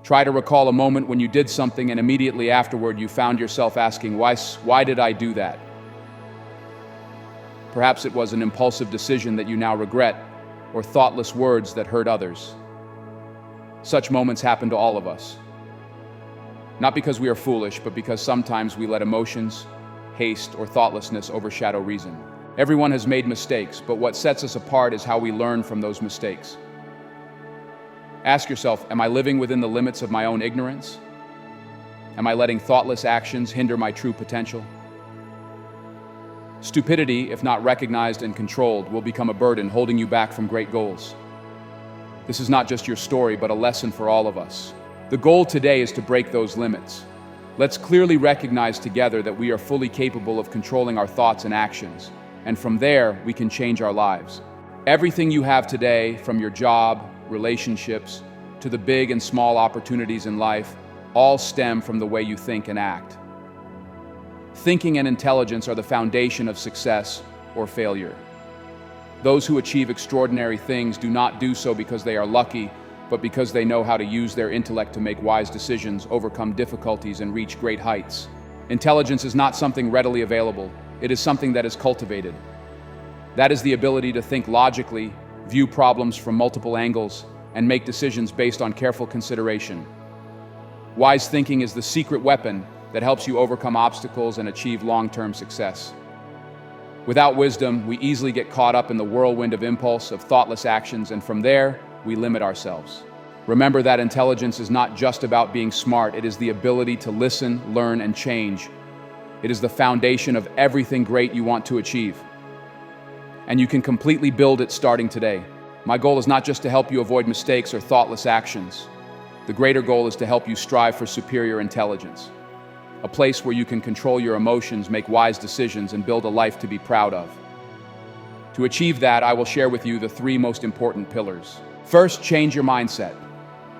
Try to recall a moment when you did something and immediately afterward you found yourself asking, why did I do that? Perhaps it was an impulsive decision that you now regret, or thoughtless words that hurt others. Such moments happen to all of us. Not because we are foolish, but because sometimes we let emotions, haste, or thoughtlessness overshadow reason. Everyone has made mistakes, but what sets us apart is how we learn from those mistakes. Ask yourself, am I living within the limits of my own ignorance? Am I letting thoughtless actions hinder my true potential? Stupidity, if not recognized and controlled, will become a burden holding you back from great goals. This is not just your story, but a lesson for all of us. The goal today is to break those limits. Let's clearly recognize together that we are fully capable of controlling our thoughts and actions, and from there, we can change our lives. Everything you have today, from your job, relationships, to the big and small opportunities in life, all stem from the way you think and act. Thinking and intelligence are the foundation of success or failure. Those who achieve extraordinary things do not do so because they are lucky, but because they know how to use their intellect to make wise decisions, overcome difficulties, and reach great heights. Intelligence is not something readily available. It is something that is cultivated. That is the ability to think logically, view problems from multiple angles, and make decisions based on careful consideration. Wise thinking is the secret weapon that helps you overcome obstacles and achieve long-term success. Without wisdom, we easily get caught up in the whirlwind of impulse, of thoughtless actions, and from there, we limit ourselves. Remember that intelligence is not just about being smart, it is the ability to listen, learn, and change. It is the foundation of everything great you want to achieve. And you can completely build it starting today. My goal is not just to help you avoid mistakes or thoughtless actions. The greater goal is to help you strive for superior intelligence. A place where you can control your emotions, make wise decisions, and build a life to be proud of. To achieve that, I will share with you the 3 most important pillars. First, change your mindset.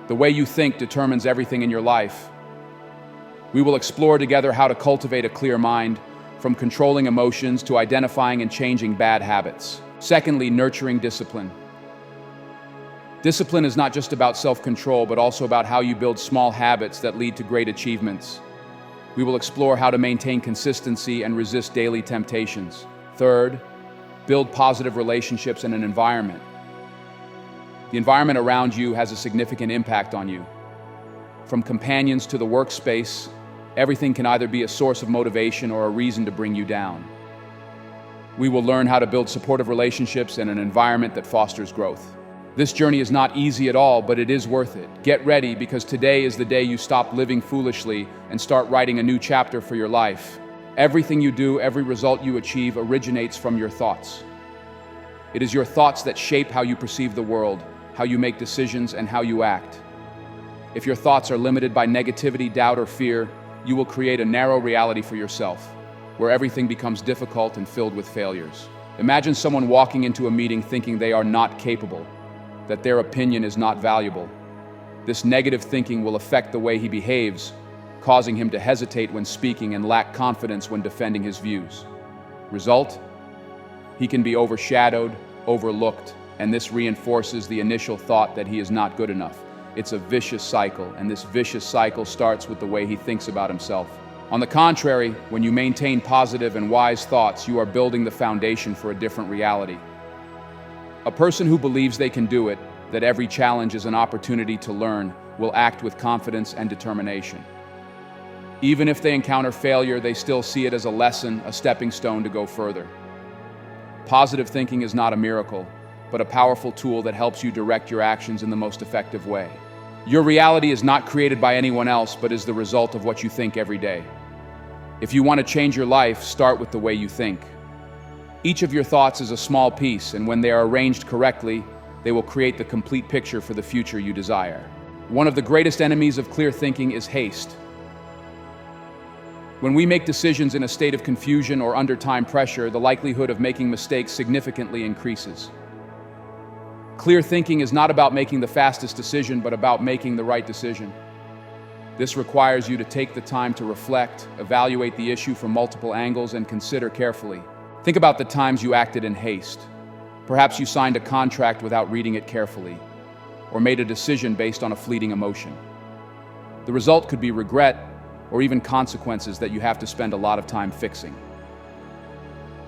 The way you think determines everything in your life. We will explore together how to cultivate a clear mind, from controlling emotions to identifying and changing bad habits. Secondly, nurturing discipline. Discipline is not just about self-control, but also about how you build small habits that lead to great achievements. We will explore how to maintain consistency and resist daily temptations. Third, build positive relationships in an environment. The environment around you has a significant impact on you. From companions to the workspace, everything can either be a source of motivation or a reason to bring you down. We will learn how to build supportive relationships in an environment that fosters growth. This journey is not easy at all, but it is worth it. Get ready, because today is the day you stop living foolishly and start writing a new chapter for your life. Everything you do, every result you achieve originates from your thoughts. It is your thoughts that shape how you perceive the world, how you make decisions, and how you act. If your thoughts are limited by negativity, doubt, or fear, you will create a narrow reality for yourself, where everything becomes difficult and filled with failures. Imagine someone walking into a meeting thinking they are not capable, that their opinion is not valuable. This negative thinking will affect the way he behaves, causing him to hesitate when speaking and lack confidence when defending his views. Result? He can be overshadowed, overlooked, and this reinforces the initial thought that he is not good enough. It's a vicious cycle, and this vicious cycle starts with the way he thinks about himself. On the contrary, when you maintain positive and wise thoughts, you are building the foundation for a different reality. A person who believes they can do it, that every challenge is an opportunity to learn, will act with confidence and determination. Even if they encounter failure, they still see it as a lesson, a stepping stone to go further. Positive thinking is not a miracle, but a powerful tool that helps you direct your actions in the most effective way. Your reality is not created by anyone else, but is the result of what you think every day. If you want to change your life, start with the way you think. Each of your thoughts is a small piece, and when they are arranged correctly, they will create the complete picture for the future you desire. One of the greatest enemies of clear thinking is haste. When we make decisions in a state of confusion or under time pressure, the likelihood of making mistakes significantly increases. Clear thinking is not about making the fastest decision, but about making the right decision. This requires you to take the time to reflect, evaluate the issue from multiple angles, and consider carefully. Think about the times you acted in haste. Perhaps you signed a contract without reading it carefully, or made a decision based on a fleeting emotion. The result could be regret or even consequences that you have to spend a lot of time fixing.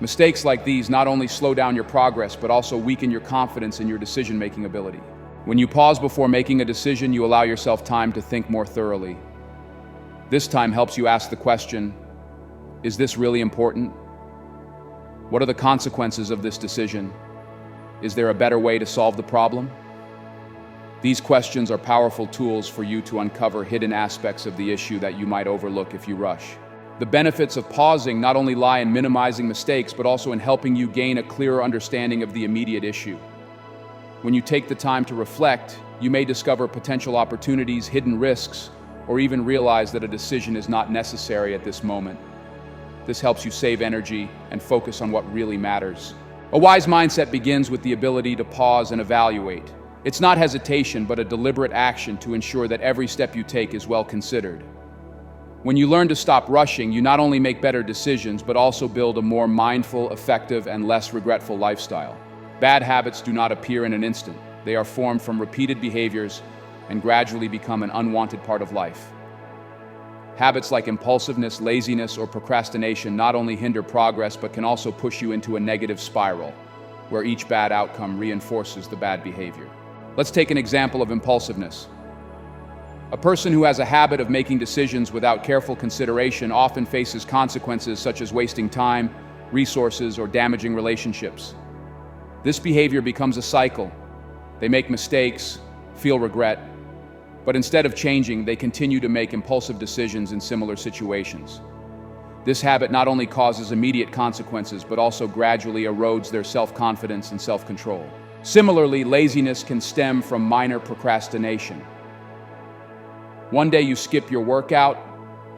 Mistakes like these not only slow down your progress, but also weaken your confidence in your decision-making ability. When you pause before making a decision, you allow yourself time to think more thoroughly. This time helps you ask the question, is this really important? What are the consequences of this decision? Is there a better way to solve the problem? These questions are powerful tools for you to uncover hidden aspects of the issue that you might overlook if you rush. The benefits of pausing not only lie in minimizing mistakes, but also in helping you gain a clearer understanding of the immediate issue. When you take the time to reflect, you may discover potential opportunities, hidden risks, or even realize that a decision is not necessary at this moment. This helps you save energy and focus on what really matters. A wise mindset begins with the ability to pause and evaluate. It's not hesitation, but a deliberate action to ensure that every step you take is well considered. When you learn to stop rushing, you not only make better decisions, but also build a more mindful, effective, and less regretful lifestyle. Bad habits do not appear in an instant. They are formed from repeated behaviors and gradually become an unwanted part of life. Habits like impulsiveness, laziness, or procrastination not only hinder progress, but can also push you into a negative spiral, where each bad outcome reinforces the bad behavior. Let's take an example of impulsiveness. A person who has a habit of making decisions without careful consideration often faces consequences such as wasting time, resources, or damaging relationships. This behavior becomes a cycle. They make mistakes, feel regret, but instead of changing, they continue to make impulsive decisions in similar situations. This habit not only causes immediate consequences, but also gradually erodes their self-confidence and self-control. Similarly, laziness can stem from minor procrastination. One day you skip your workout,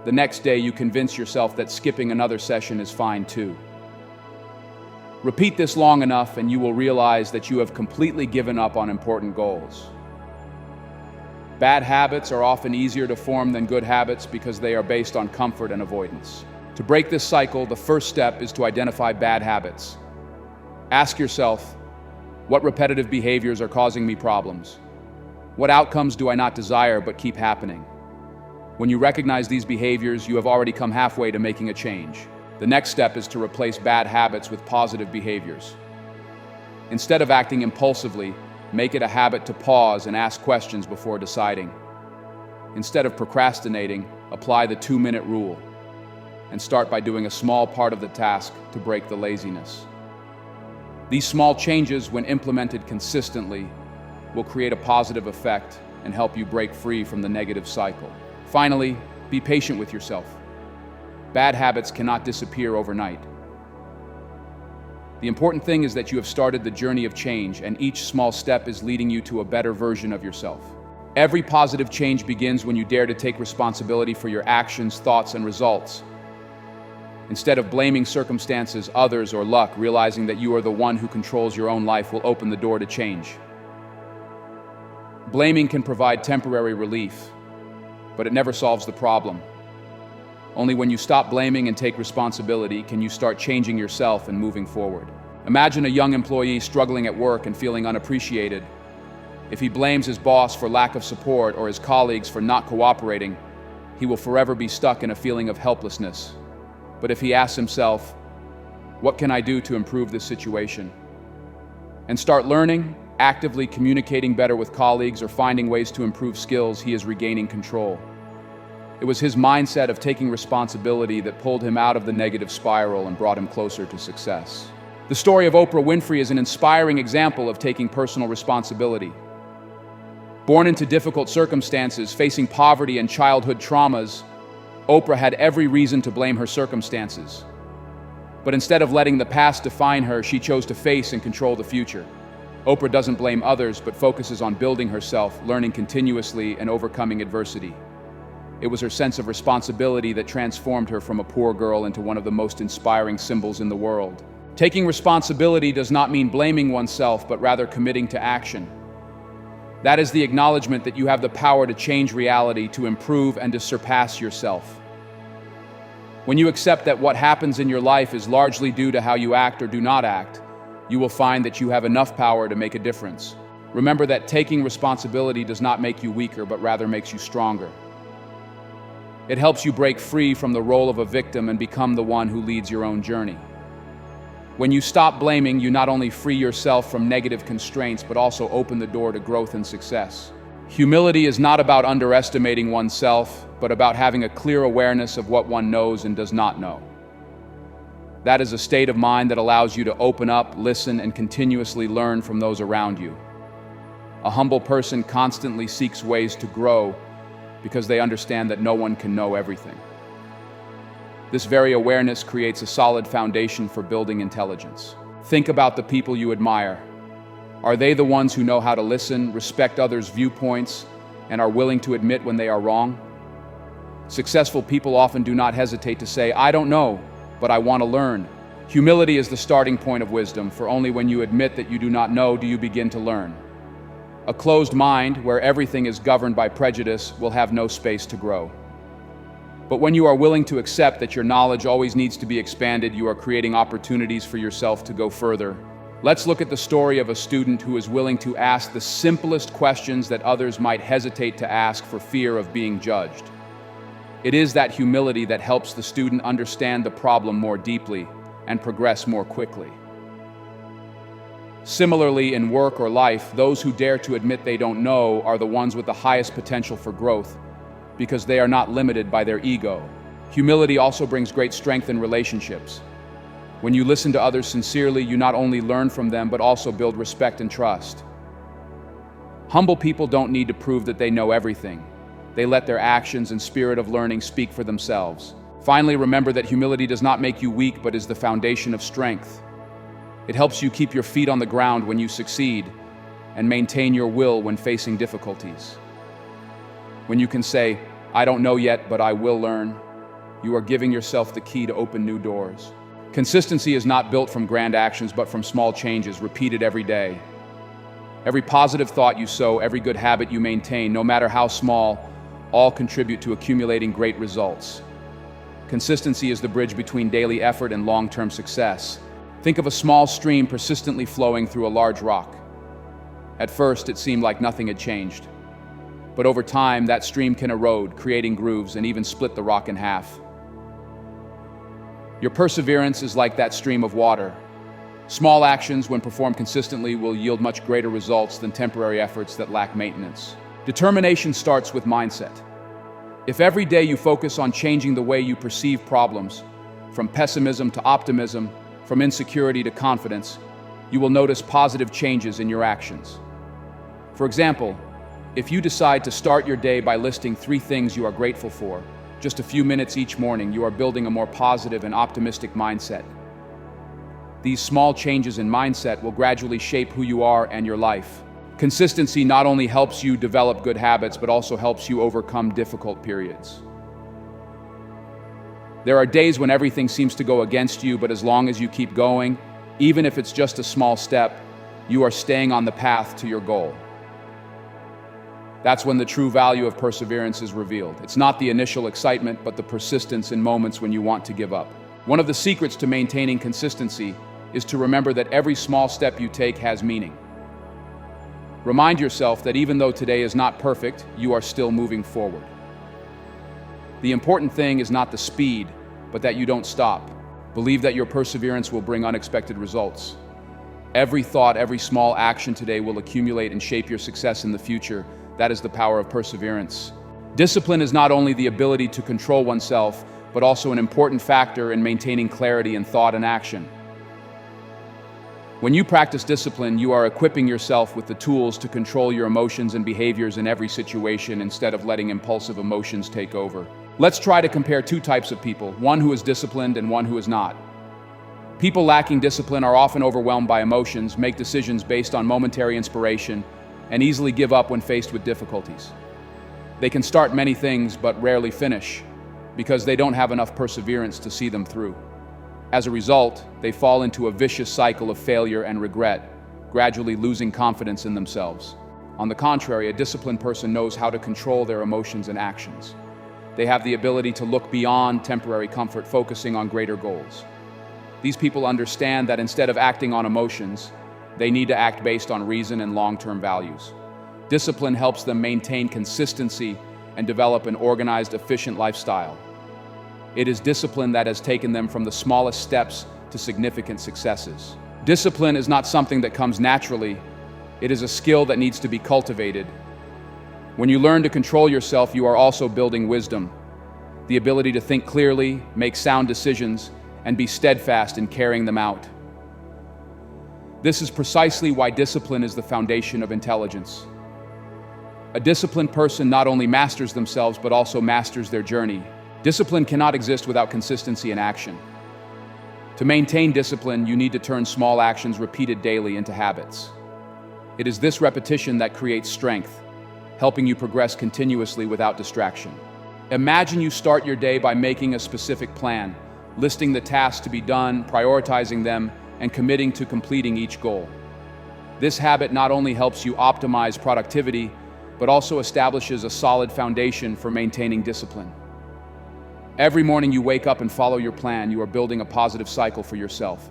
the next day you convince yourself that skipping another session is fine too. Repeat this long enough and you will realize that you have completely given up on important goals. Bad habits are often easier to form than good habits because they are based on comfort and avoidance. To break this cycle, the first step is to identify bad habits. Ask yourself, what repetitive behaviors are causing me problems? What outcomes do I not desire but keep happening? When you recognize these behaviors, you have already come halfway to making a change. The next step is to replace bad habits with positive behaviors. Instead of acting impulsively, make it a habit to pause and ask questions before deciding. Instead of procrastinating, apply the 2-minute rule and start by doing a small part of the task to break the laziness. These small changes, when implemented consistently, will create a positive effect and help you break free from the negative cycle. Finally, be patient with yourself. Bad habits cannot disappear overnight. The important thing is that you have started the journey of change, and each small step is leading you to a better version of yourself. Every positive change begins when you dare to take responsibility for your actions, thoughts, and results. Instead of blaming circumstances, others, or luck, realizing that you are the one who controls your own life will open the door to change. Blaming can provide temporary relief, but it never solves the problem. Only when you stop blaming and take responsibility can you start changing yourself and moving forward. Imagine a young employee struggling at work and feeling unappreciated. If he blames his boss for lack of support or his colleagues for not cooperating, he will forever be stuck in a feeling of helplessness. But if he asks himself, what can I do to improve this situation? And start learning, actively communicating better with colleagues, or finding ways to improve skills, he is regaining control. It was his mindset of taking responsibility that pulled him out of the negative spiral and brought him closer to success. The story of Oprah Winfrey is an inspiring example of taking personal responsibility. Born into difficult circumstances, facing poverty and childhood traumas, Oprah had every reason to blame her circumstances. But instead of letting the past define her, she chose to face and control the future. Oprah doesn't blame others, but focuses on building herself, learning continuously, and overcoming adversity. It was her sense of responsibility that transformed her from a poor girl into one of the most inspiring symbols in the world. Taking responsibility does not mean blaming oneself, but rather committing to action. That is the acknowledgement that you have the power to change reality, to improve, and to surpass yourself. When you accept that what happens in your life is largely due to how you act or do not act, you will find that you have enough power to make a difference. Remember that taking responsibility does not make you weaker, but rather makes you stronger. It helps you break free from the role of a victim and become the one who leads your own journey. When you stop blaming, you not only free yourself from negative constraints, but also open the door to growth and success. Humility is not about underestimating oneself, but about having a clear awareness of what one knows and does not know. That is a state of mind that allows you to open up, listen, and continuously learn from those around you. A humble person constantly seeks ways to grow because they understand that no one can know everything. This very awareness creates a solid foundation for building intelligence. Think about the people you admire. Are they the ones who know how to listen, respect others' viewpoints, and are willing to admit when they are wrong? Successful people often do not hesitate to say, "I don't know, but I want to learn." Humility is the starting point of wisdom, for only when you admit that you do not know do you begin to learn. A closed mind, where everything is governed by prejudice, will have no space to grow. But when you are willing to accept that your knowledge always needs to be expanded, you are creating opportunities for yourself to go further. Let's look at the story of a student who is willing to ask the simplest questions that others might hesitate to ask for fear of being judged. It is that humility that helps the student understand the problem more deeply and progress more quickly. Similarly, in work or life, those who dare to admit they don't know are the ones with the highest potential for growth, because they are not limited by their ego. Humility also brings great strength in relationships. When you listen to others sincerely, you not only learn from them, but also build respect and trust. Humble people don't need to prove that they know everything. They let their actions and spirit of learning speak for themselves. Finally, remember that humility does not make you weak, but is the foundation of strength. It helps you keep your feet on the ground when you succeed and maintain your will when facing difficulties. When you can say, "I don't know yet, but I will learn," you are giving yourself the key to open new doors. Consistency is not built from grand actions, but from small changes repeated every day. Every positive thought you sow, every good habit you maintain, no matter how small, all contribute to accumulating great results. Consistency is the bridge between daily effort and long-term success. Think of a small stream persistently flowing through a large rock. At first, it seemed like nothing had changed. But over time, that stream can erode, creating grooves and even split the rock in half. Your perseverance is like that stream of water. Small actions, when performed consistently, will yield much greater results than temporary efforts that lack maintenance. Determination starts with mindset. If every day you focus on changing the way you perceive problems, from pessimism to optimism, from insecurity to confidence, you will notice positive changes in your actions. For example, if you decide to start your day by listing 3 things you are grateful for, just a few minutes each morning, you are building a more positive and optimistic mindset. These small changes in mindset will gradually shape who you are and your life. Consistency not only helps you develop good habits, but also helps you overcome difficult periods. There are days when everything seems to go against you, but as long as you keep going, even if it's just a small step, you are staying on the path to your goal. That's when the true value of perseverance is revealed. It's not the initial excitement, but the persistence in moments when you want to give up. One of the secrets to maintaining consistency is to remember that every small step you take has meaning. Remind yourself that even though today is not perfect, you are still moving forward. The important thing is not the speed, but that you don't stop. Believe that your perseverance will bring unexpected results. Every thought, every small action today will accumulate and shape your success in the future. That is the power of perseverance. Discipline is not only the ability to control oneself, but also an important factor in maintaining clarity in thought and action. When you practice discipline, you are equipping yourself with the tools to control your emotions and behaviors in every situation instead of letting impulsive emotions take over. Let's try to compare 2 types of people, one who is disciplined and one who is not. People lacking discipline are often overwhelmed by emotions, make decisions based on momentary inspiration, and easily give up when faced with difficulties. They can start many things but rarely finish because they don't have enough perseverance to see them through. As a result, they fall into a vicious cycle of failure and regret, gradually losing confidence in themselves. On the contrary, a disciplined person knows how to control their emotions and actions. They have the ability to look beyond temporary comfort, focusing on greater goals. These people understand that instead of acting on emotions, they need to act based on reason and long-term values. Discipline helps them maintain consistency and develop an organized, efficient lifestyle. It is discipline that has taken them from the smallest steps to significant successes. Discipline is not something that comes naturally. It is a skill that needs to be cultivated. When you learn to control yourself, you are also building wisdom, the ability to think clearly, make sound decisions, and be steadfast in carrying them out. This is precisely why discipline is the foundation of intelligence. A disciplined person not only masters themselves, but also masters their journey. Discipline cannot exist without consistency in action. To maintain discipline, you need to turn small actions repeated daily into habits. It is this repetition that creates strength, helping you progress continuously without distraction. Imagine you start your day by making a specific plan, listing the tasks to be done, prioritizing them, and committing to completing each goal. This habit not only helps you optimize productivity, but also establishes a solid foundation for maintaining discipline. Every morning you wake up and follow your plan, you are building a positive cycle for yourself,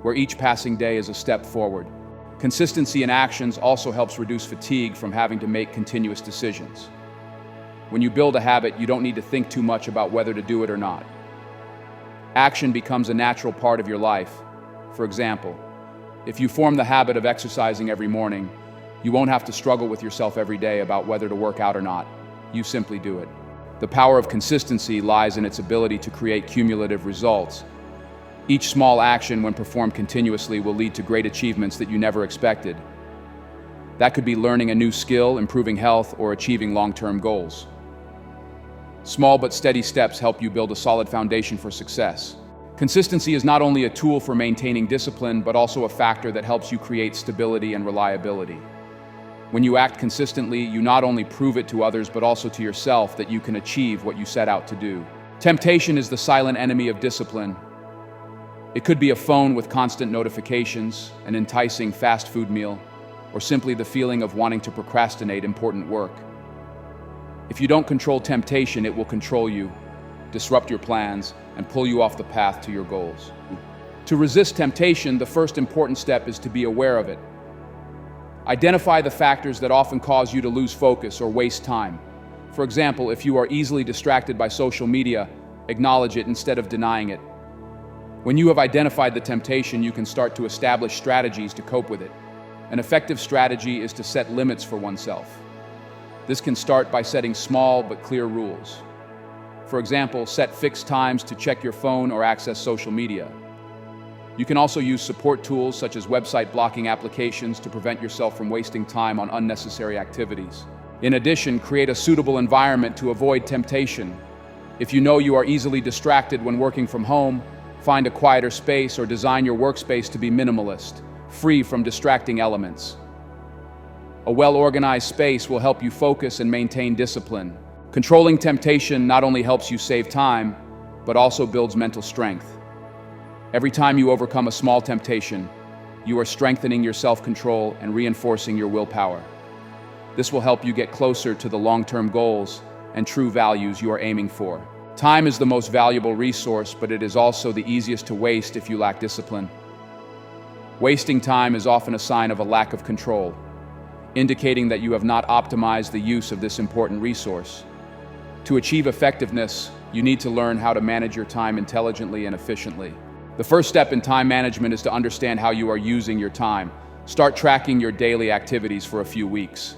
where each passing day is a step forward. Consistency in actions also helps reduce fatigue from having to make continuous decisions. When you build a habit, you don't need to think too much about whether to do it or not. Action becomes a natural part of your life. For example, if you form the habit of exercising every morning, you won't have to struggle with yourself every day about whether to work out or not. You simply do it. The power of consistency lies in its ability to create cumulative results. Each small action, when performed continuously, will lead to great achievements that you never expected. That could be learning a new skill, improving health, or achieving long-term goals. Small but steady steps help you build a solid foundation for success. Consistency is not only a tool for maintaining discipline, but also a factor that helps you create stability and reliability. When you act consistently, you not only prove it to others, but also to yourself that you can achieve what you set out to do. Temptation is the silent enemy of discipline. It could be a phone with constant notifications, an enticing fast food meal, or simply the feeling of wanting to procrastinate important work. If you don't control temptation, it will control you, disrupt your plans, and pull you off the path to your goals. To resist temptation, the first important step is to be aware of it. Identify the factors that often cause you to lose focus or waste time. For example, if you are easily distracted by social media, acknowledge it instead of denying it. When you have identified the temptation, you can start to establish strategies to cope with it. An effective strategy is to set limits for oneself. This can start by setting small but clear rules. For example, set fixed times to check your phone or access social media. You can also use support tools such as website blocking applications to prevent yourself from wasting time on unnecessary activities. In addition, create a suitable environment to avoid temptation. If you know you are easily distracted when working from home, find a quieter space or design your workspace to be minimalist, free from distracting elements. A well-organized space will help you focus and maintain discipline. Controlling temptation not only helps you save time, but also builds mental strength. Every time you overcome a small temptation, you are strengthening your self-control and reinforcing your willpower. This will help you get closer to the long-term goals and true values you are aiming for. Time is the most valuable resource, but it is also the easiest to waste if you lack discipline. Wasting time is often a sign of a lack of control, indicating that you have not optimized the use of this important resource. To achieve effectiveness, you need to learn how to manage your time intelligently and efficiently. The first step in time management is to understand how you are using your time. Start tracking your daily activities for a few weeks.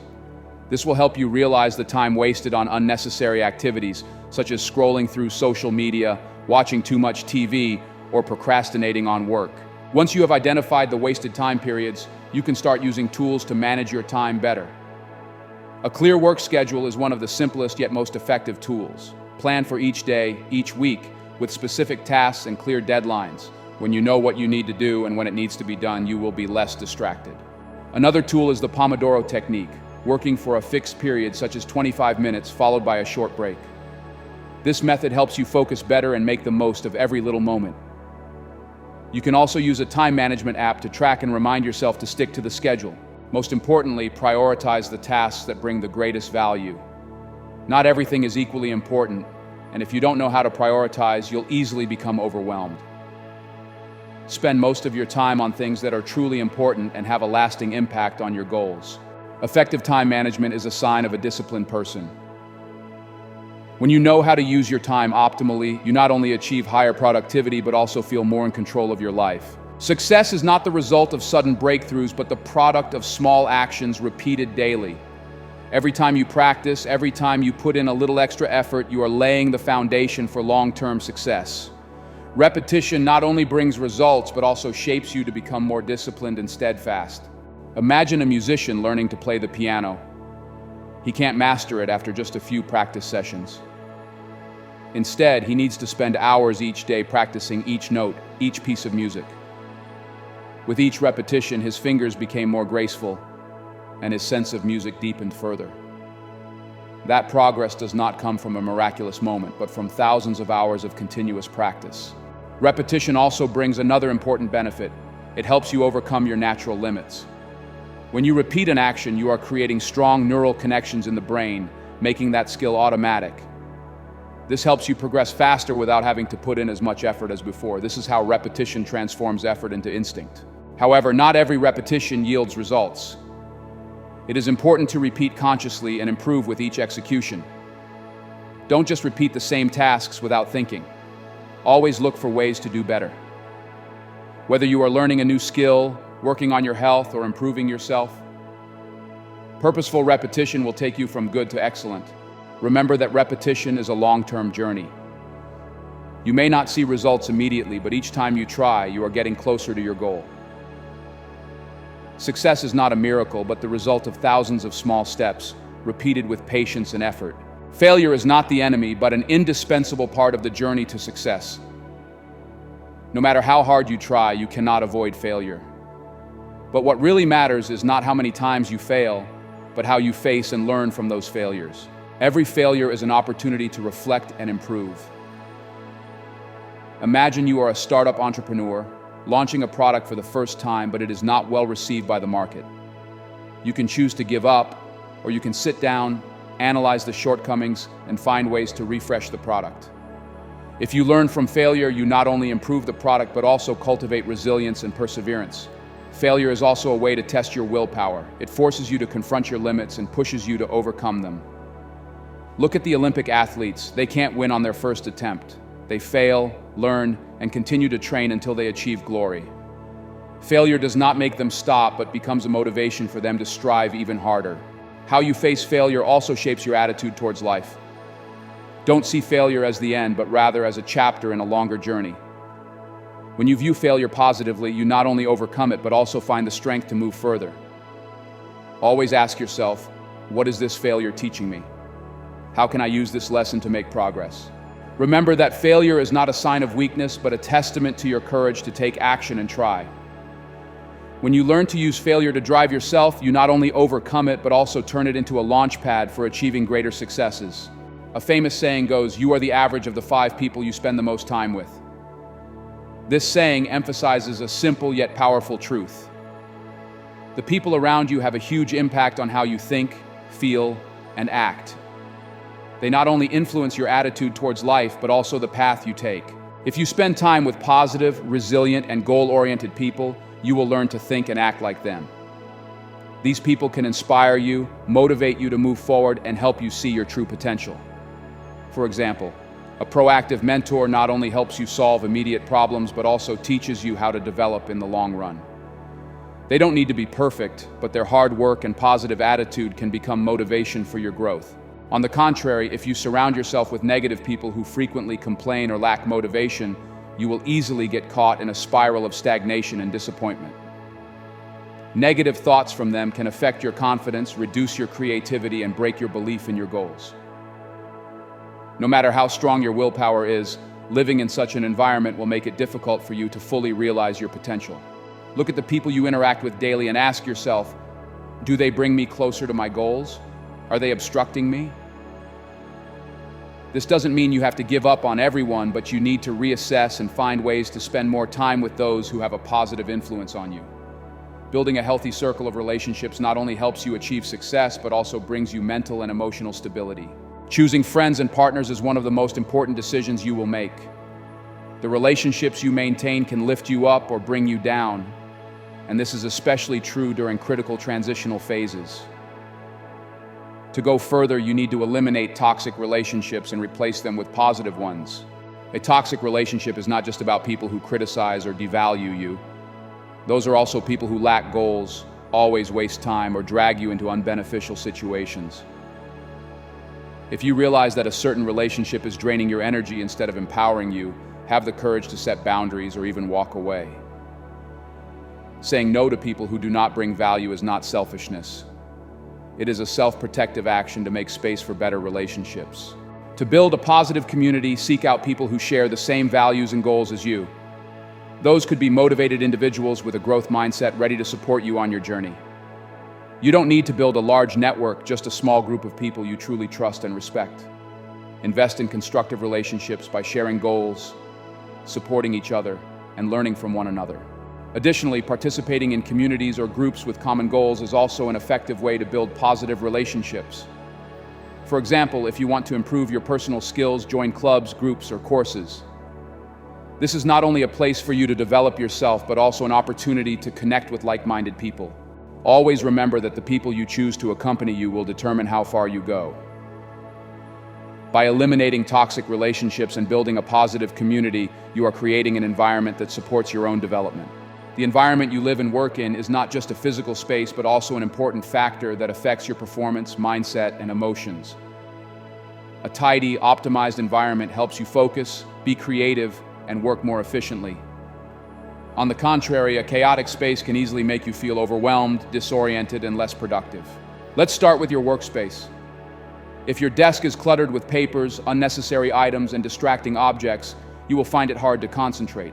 This will help you realize the time wasted on unnecessary activities, such as scrolling through social media, watching too much TV, or procrastinating on work. Once you have identified the wasted time periods, you can start using tools to manage your time better. A clear work schedule is one of the simplest yet most effective tools. Plan for each day, each week, with specific tasks and clear deadlines. When you know what you need to do and when it needs to be done, you will be less distracted. Another tool is the Pomodoro technique, working for a fixed period such as 25 minutes followed by a short break. This method helps you focus better and make the most of every little moment. You can also use a time management app to track and remind yourself to stick to the schedule. Most importantly, prioritize the tasks that bring the greatest value. Not everything is equally important, and if you don't know how to prioritize, you'll easily become overwhelmed. Spend most of your time on things that are truly important and have a lasting impact on your goals. Effective time management is a sign of a disciplined person. When you know how to use your time optimally, you not only achieve higher productivity, but also feel more in control of your life. Success is not the result of sudden breakthroughs, but the product of small actions repeated daily. Every time you practice, every time you put in a little extra effort, you are laying the foundation for long-term success. Repetition not only brings results, but also shapes you to become more disciplined and steadfast. Imagine a musician learning to play the piano. He can't master it after just a few practice sessions. Instead, he needs to spend hours each day practicing each note, each piece of music. With each repetition, his fingers became more graceful, and his sense of music deepened further. That progress does not come from a miraculous moment, but from thousands of hours of continuous practice. Repetition also brings another important benefit. It helps you overcome your natural limits. When you repeat an action, you are creating strong neural connections in the brain, making that skill automatic. This helps you progress faster without having to put in as much effort as before. This is how repetition transforms effort into instinct. However, not every repetition yields results. It is important to repeat consciously and improve with each execution. Don't just repeat the same tasks without thinking. Always look for ways to do better. Whether you are learning a new skill, working on your health, or improving yourself, purposeful repetition will take you from good to excellent. Remember that repetition is a long-term journey. You may not see results immediately, but each time you try, you are getting closer to your goal. Success is not a miracle, but the result of thousands of small steps, repeated with patience and effort. Failure is not the enemy, but an indispensable part of the journey to success. No matter how hard you try, you cannot avoid failure. But what really matters is not how many times you fail, but how you face and learn from those failures. Every failure is an opportunity to reflect and improve. Imagine you are a startup entrepreneur, launching a product for the first time, but it is not well received by the market. You can choose to give up, or you can sit down, analyze the shortcomings, and find ways to refresh the product. If you learn from failure, you not only improve the product, but also cultivate resilience and perseverance. Failure is also a way to test your willpower. It forces you to confront your limits and pushes you to overcome them. Look at the Olympic athletes. They can't win on their first attempt. They fail, learn, and continue to train until they achieve glory. Failure does not make them stop, but becomes a motivation for them to strive even harder. How you face failure also shapes your attitude towards life. Don't see failure as the end, but rather as a chapter in a longer journey. When you view failure positively, you not only overcome it, but also find the strength to move further. Always ask yourself, what is this failure teaching me? How can I use this lesson to make progress? Remember that failure is not a sign of weakness, but a testament to your courage to take action and try. When you learn to use failure to drive yourself, you not only overcome it, but also turn it into a launch pad for achieving greater successes. A famous saying goes, "You are the average of the 5 people you spend the most time with." This saying emphasizes a simple yet powerful truth. The people around you have a huge impact on how you think, feel, and act. They not only influence your attitude towards life, but also the path you take. If you spend time with positive, resilient, and goal-oriented people, you will learn to think and act like them. These people can inspire you, motivate you to move forward, and help you see your true potential. For example, a proactive mentor not only helps you solve immediate problems, but also teaches you how to develop in the long run. They don't need to be perfect, but their hard work and positive attitude can become motivation for your growth. On the contrary, if you surround yourself with negative people who frequently complain or lack motivation, you will easily get caught in a spiral of stagnation and disappointment. Negative thoughts from them can affect your confidence, reduce your creativity, and break your belief in your goals. No matter how strong your willpower is, living in such an environment will make it difficult for you to fully realize your potential. Look at the people you interact with daily and ask yourself, do they bring me closer to my goals? Are they obstructing me? This doesn't mean you have to give up on everyone, but you need to reassess and find ways to spend more time with those who have a positive influence on you. Building a healthy circle of relationships not only helps you achieve success, but also brings you mental and emotional stability. Choosing friends and partners is one of the most important decisions you will make. The relationships you maintain can lift you up or bring you down, and this is especially true during critical transitional phases. To go further, you need to eliminate toxic relationships and replace them with positive ones. A toxic relationship is not just about people who criticize or devalue you. Those are also people who lack goals, always waste time, or drag you into unbeneficial situations. If you realize that a certain relationship is draining your energy instead of empowering you, have the courage to set boundaries or even walk away. Saying no to people who do not bring value is not selfishness. It is a self-protective action to make space for better relationships. To build a positive community, seek out people who share the same values and goals as you. Those could be motivated individuals with a growth mindset ready to support you on your journey. You don't need to build a large network, just a small group of people you truly trust and respect. Invest in constructive relationships by sharing goals, supporting each other, and learning from one another. Additionally, participating in communities or groups with common goals is also an effective way to build positive relationships. For example, if you want to improve your personal skills, join clubs, groups, or courses. This is not only a place for you to develop yourself, but also an opportunity to connect with like-minded people. Always remember that the people you choose to accompany you will determine how far you go. By eliminating toxic relationships and building a positive community, you are creating an environment that supports your own development. The environment you live and work in is not just a physical space, but also an important factor that affects your performance, mindset, and emotions. A tidy, optimized environment helps you focus, be creative, and work more efficiently. On the contrary, a chaotic space can easily make you feel overwhelmed, disoriented, and less productive. Let's start with your workspace. If your desk is cluttered with papers, unnecessary items, and distracting objects, you will find it hard to concentrate.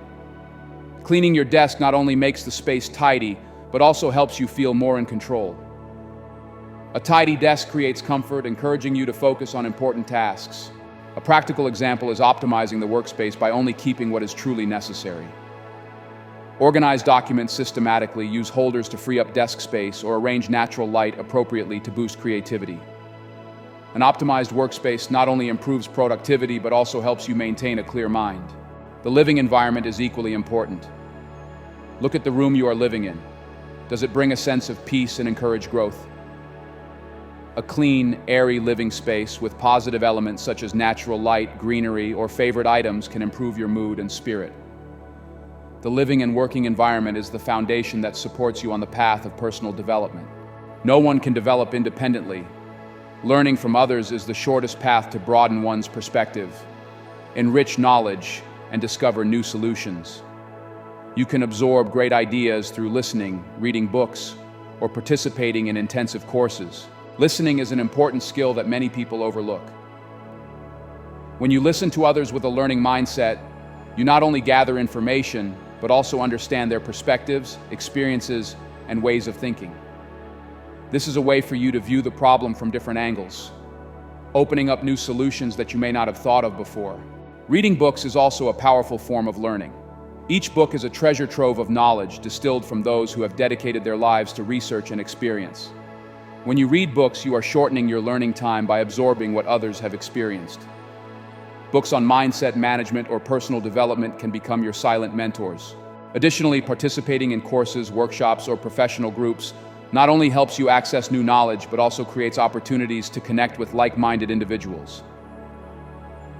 Cleaning your desk not only makes the space tidy, but also helps you feel more in control. A tidy desk creates comfort, encouraging you to focus on important tasks. A practical example is optimizing the workspace by only keeping what is truly necessary. Organize documents systematically, use holders to free up desk space, or arrange natural light appropriately to boost creativity. An optimized workspace not only improves productivity, but also helps you maintain a clear mind. The living environment is equally important. Look at the room you are living in. Does it bring a sense of peace and encourage growth? A clean, airy living space with positive elements such as natural light, greenery, or favorite items can improve your mood and spirit. The living and working environment is the foundation that supports you on the path of personal development. No one can develop independently. Learning from others is the shortest path to broaden one's perspective, enrich knowledge, and discover new solutions. You can absorb great ideas through listening, reading books, or participating in intensive courses. Listening is an important skill that many people overlook. When you listen to others with a learning mindset, you not only gather information, but also understand their perspectives, experiences, and ways of thinking. This is a way for you to view the problem from different angles, opening up new solutions that you may not have thought of before. Reading books is also a powerful form of learning. Each book is a treasure trove of knowledge distilled from those who have dedicated their lives to research and experience. When you read books, you are shortening your learning time by absorbing what others have experienced. Books on mindset management or personal development can become your silent mentors. Additionally, participating in courses, workshops, or professional groups not only helps you access new knowledge, but also creates opportunities to connect with like-minded individuals.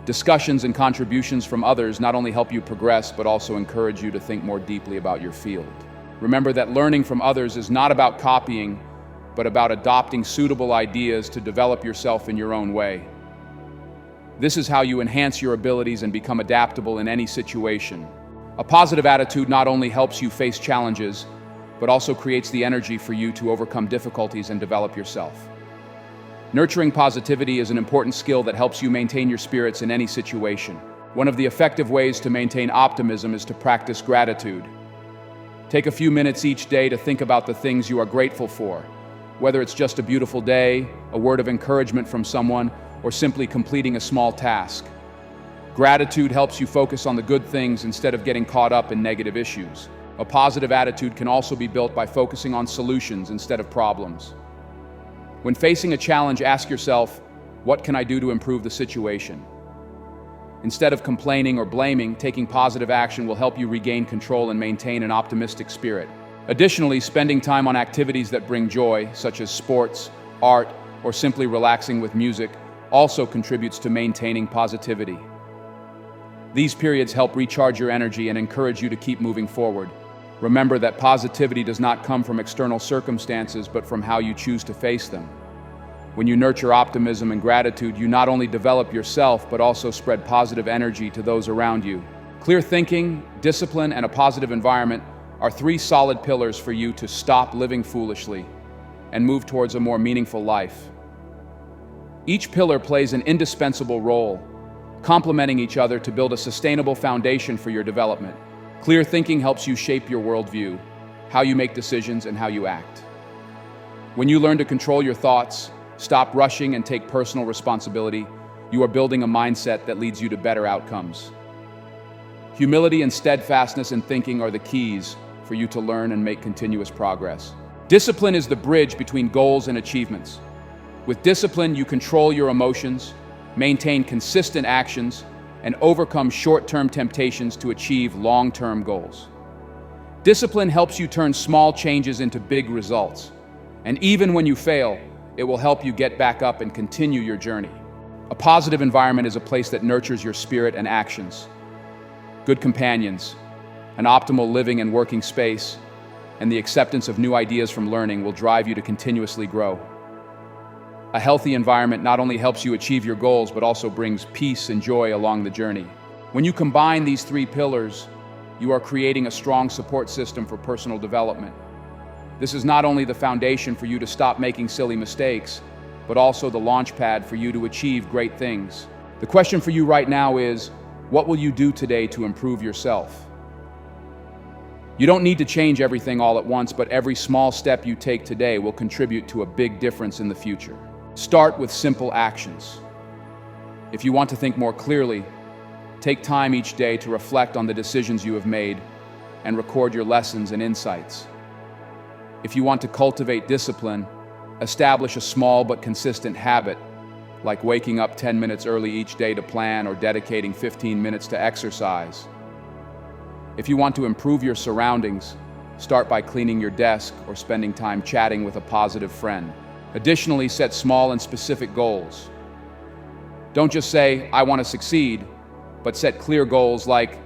Discussions and contributions from others not only help you progress, but also encourage you to think more deeply about your field. Remember that learning from others is not about copying, but about adopting suitable ideas to develop yourself in your own way. This is how you enhance your abilities and become adaptable in any situation. A positive attitude not only helps you face challenges, but also creates the energy for you to overcome difficulties and develop yourself. Nurturing positivity is an important skill that helps you maintain your spirits in any situation. One of the effective ways to maintain optimism is to practice gratitude. Take a few minutes each day to think about the things you are grateful for, whether it's just a beautiful day, a word of encouragement from someone, or simply completing a small task. Gratitude helps you focus on the good things instead of getting caught up in negative issues. A positive attitude can also be built by focusing on solutions instead of problems. When facing a challenge, ask yourself, what can I do to improve the situation? Instead of complaining or blaming, taking positive action will help you regain control and maintain an optimistic spirit. Additionally, spending time on activities that bring joy, such as sports, art, or simply relaxing with music also contributes to maintaining positivity. These periods help recharge your energy and encourage you to keep moving forward. Remember that positivity does not come from external circumstances, but from how you choose to face them. When you nurture optimism and gratitude, you not only develop yourself, but also spread positive energy to those around you. Clear thinking, discipline, and a positive environment are three solid pillars for you to stop living foolishly and move towards a more meaningful life. Each pillar plays an indispensable role, complementing each other to build a sustainable foundation for your development. Clear thinking helps you shape your worldview, how you make decisions, and how you act. When you learn to control your thoughts, stop rushing, and take personal responsibility, you are building a mindset that leads you to better outcomes. Humility and steadfastness in thinking are the keys for you to learn and make continuous progress. Discipline is the bridge between goals and achievements. With discipline, you control your emotions, maintain consistent actions, and overcome short-term temptations to achieve long-term goals. Discipline helps you turn small changes into big results, and even when you fail, it will help you get back up and continue your journey. A positive environment is a place that nurtures your spirit and actions. Good companions, an optimal living and working space, and the acceptance of new ideas from learning will drive you to continuously grow. A healthy environment not only helps you achieve your goals, but also brings peace and joy along the journey. When you combine these three pillars, you are creating a strong support system for personal development. This is not only the foundation for you to stop making silly mistakes, but also the launch pad for you to achieve great things. The question for you right now is, what will you do today to improve yourself? You don't need to change everything all at once, but every small step you take today will contribute to a big difference in the future. Start with simple actions. If you want to think more clearly, take time each day to reflect on the decisions you have made and record your lessons and insights. If you want to cultivate discipline, establish a small but consistent habit, like waking up 10 minutes early each day to plan or dedicating 15 minutes to exercise. If you want to improve your surroundings, start by cleaning your desk or spending time chatting with a positive friend. Additionally, set small and specific goals. Don't just say, "I want to succeed," but set clear goals like,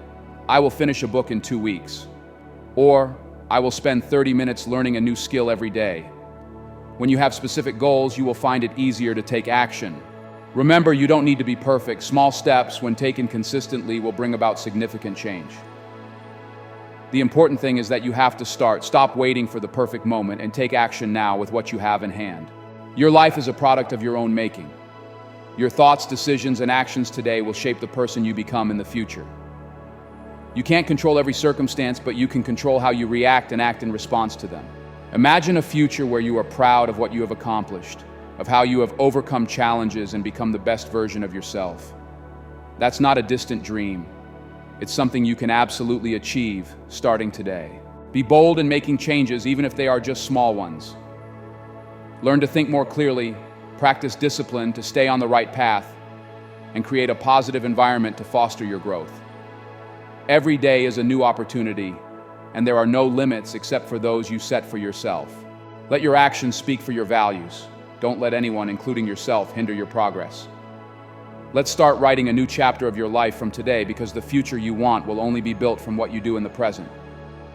"I will finish a book in 2 weeks," or "I will spend 30 minutes learning a new skill every day." When you have specific goals, you will find it easier to take action. Remember, you don't need to be perfect. Small steps, when taken consistently, will bring about significant change. The important thing is that you have to start. Stop waiting for the perfect moment and take action now with what you have in hand. Your life is a product of your own making. Your thoughts, decisions, and actions today will shape the person you become in the future. You can't control every circumstance, but you can control how you react and act in response to them. Imagine a future where you are proud of what you have accomplished, of how you have overcome challenges and become the best version of yourself. That's not a distant dream. It's something you can absolutely achieve starting today. Be bold in making changes, even if they are just small ones. Learn to think more clearly, practice discipline to stay on the right path, and create a positive environment to foster your growth. Every day is a new opportunity, and there are no limits except for those you set for yourself. Let your actions speak for your values. Don't let anyone, including yourself, hinder your progress. Let's start writing a new chapter of your life from today, because the future you want will only be built from what you do in the present.